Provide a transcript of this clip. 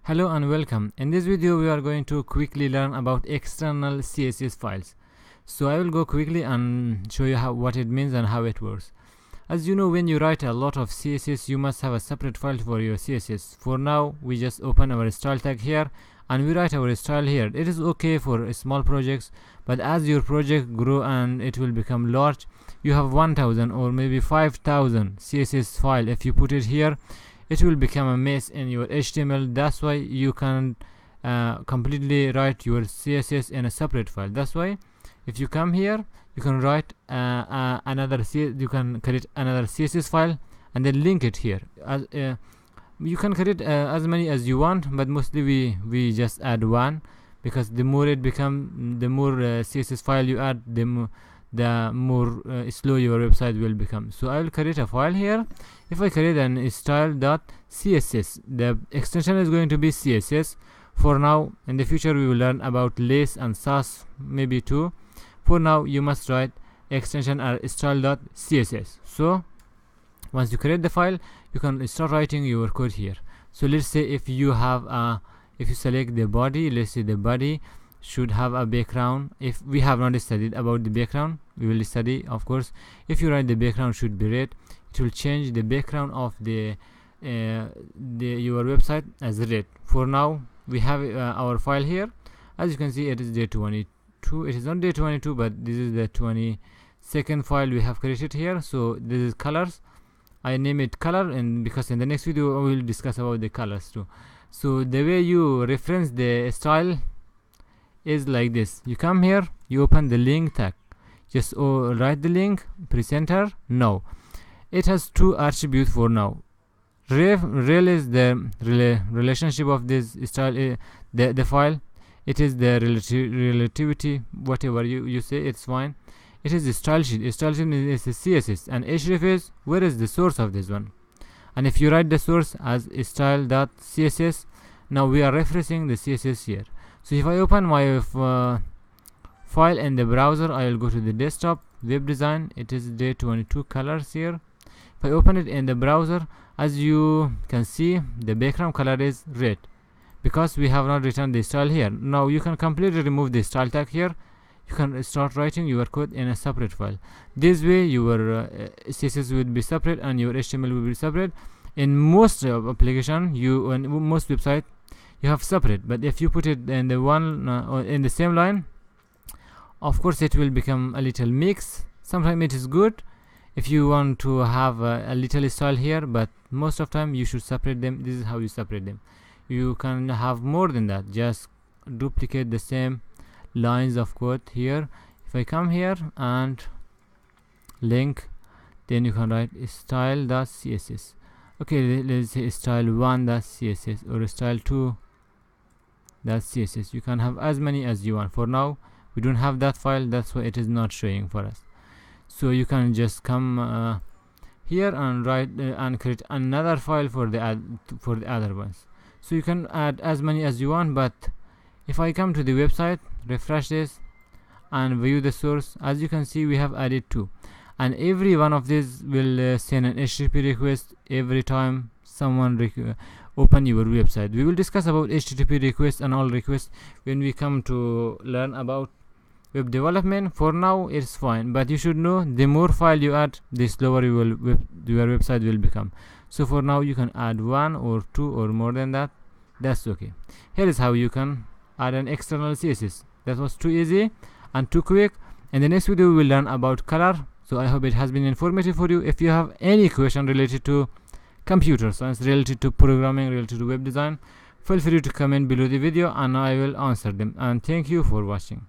Hello and welcome. In this video we are going to quickly learn about external CSS files. So I will go quickly and show you what it means and how it works. As you know, when you write a lot of CSS, you must have a separate file for your CSS. For now, we just open our style tag here and we write our style here. It is okay for small projects, but as your project grow and it will become large, you have 1000 or maybe 5000 CSS file. If you put it here, it will become a mess in your HTML. That's why you can completely write your CSS in a separate file. That's why if you come here, you can write you can create another CSS file and then link it here. You can create as many as you want, but mostly we just add one, because the more it become, the more CSS file you add, the more slow your website will become. So I will create a file here. If I create an style.css, the extension is going to be CSS. For now, in the future we will learn about lace and sass maybe too. For now, you must write extension style.css. So once you create the file, you can start writing your code here. So let's say if you select the body, let's say the body should have a background. If we have not studied about the background, we will study, of course. If you write the background should be red, it will change the background of your website as red. For now, we have our file here. As you can see, it is day 22. It is not day 22, but this is the 22nd file we have created here. So this is colors. I name it color, and because in the next video we will discuss about the colors too. So the way you reference the style is like this. You come here, you open the link tag, just write the link, press enter. Now it has two attributes for now. Rel is the relationship of this style, the file. It is the relativity, whatever you say, it's fine. It is the style sheet. Style sheet is the CSS, and href is where is the source of this one. And if you write the source as style.css, now we are referencing the CSS here. So if I open my file in the browser, I will go to the desktop, web design. It is day 22 colors here. If I open it in the browser, as you can see, the background color is red because we have not written the style here. Now you can completely remove the style tag here. You can start writing your code in a separate file. This way your CSS will be separate and your HTML will be separate. In most application, in most website, you have separate, but if you put it in the one in the same line, of course it will become a little mix. Sometimes it is good if you want to have a little style here, but most of time you should separate them. This is how you separate them. You can have more than that. Just duplicate the same lines of code here. If I come here and link, then you can write style.css. Okay, let's say style1.css or style2.css. You can have as many as you want. For now, we don't have that file, that's why it is not showing for us. So you can just come here and write and create another file for the other ones. So you can add as many as you want. But if I come to the website, refresh this and view the source, as you can see we have added two, and every one of these will send an HTTP request every time someone open your website. We will discuss about HTTP requests and all requests when we come to learn about web development. For now it's fine, but you should know the more file you add, the slower your website will become. So for now you can add one or two or more than that. That's okay. Here is how you can add an external CSS. That was too easy and too quick. In the next video we will learn about color. So I hope it has been informative for you. If you have any question related to computer science, related to programming, related to web design, feel free to comment below the video and I will answer them. And thank you for watching.